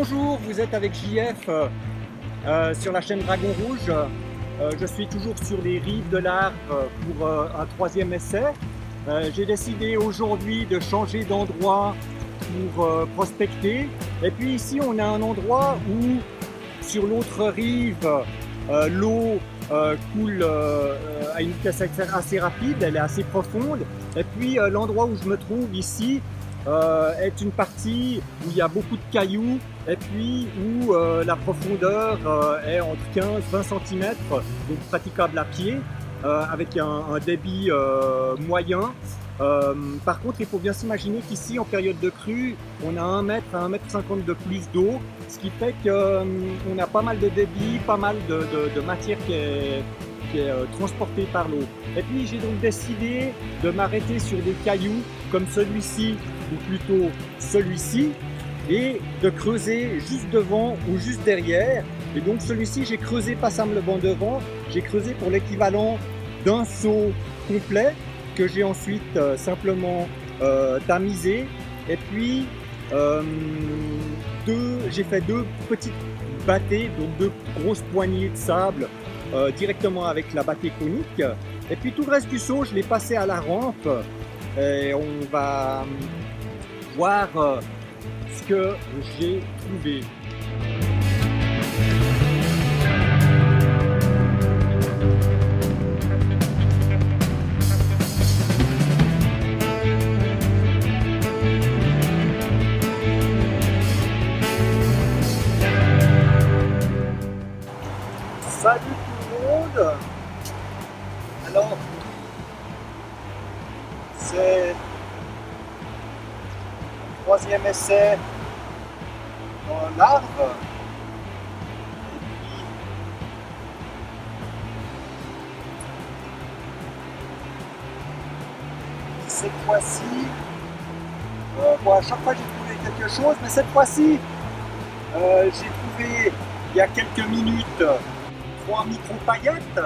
Bonjour, vous êtes avec JF sur la chaîne Dragon Rouge. Je suis toujours sur les rives de l'Arve pour un troisième essai. J'ai décidé aujourd'hui de changer d'endroit pour prospecter. Et puis ici, on a un endroit où, sur l'autre rive, l'eau coule à une vitesse assez rapide, elle est assez profonde. Et puis l'endroit où je me trouve ici est une partie où il y a beaucoup de cailloux et puis où la profondeur est entre 15-20 cm, donc praticable à pied, avec un débit moyen. Par contre, il faut bien s'imaginer qu'ici, en période de crue, on a 1 mètre à 1,50 m de plus d'eau, ce qui fait qu'on a pas mal de débit, pas mal de matière qui est transportée par l'eau. Et puis, j'ai donc décidé de m'arrêter sur des cailloux comme celui-ci, ou plutôt celui-ci, et de creuser juste devant ou juste derrière. Et donc celui-ci, j'ai creusé passablement devant, j'ai creusé pour l'équivalent d'un seau complet, que j'ai ensuite simplement tamisé. Et puis j'ai fait 2 petites battées, donc 2 grosses poignées de sable directement avec la battée conique. Et puis tout le reste du seau, je l'ai passé à la rampe. Et on va voir ce que j'ai trouvé. Salut tout le monde! Alors, c'est le troisième essai dans l'Arve. Cette fois-ci, bon, à chaque fois j'ai trouvé quelque chose, mais cette fois-ci, j'ai trouvé il y a quelques minutes 3 micro-paillettes,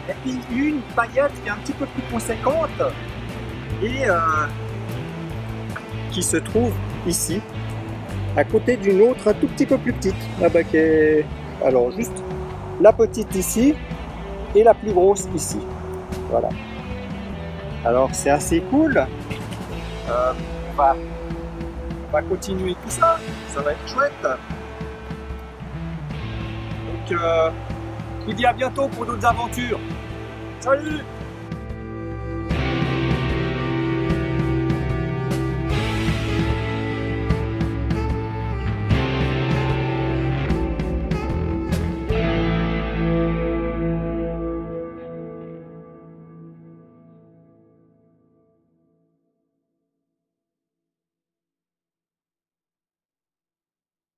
et puis une paillette qui est un petit peu plus conséquente et qui se trouve ici, à côté d'une autre un tout petit peu plus petite. Là-bas qui est... Alors juste la petite ici et la plus grosse ici. Voilà. Alors c'est assez cool. On va continuer tout ça. Ça va être chouette. Donc je vous dis à bientôt pour d'autres aventures. Salut!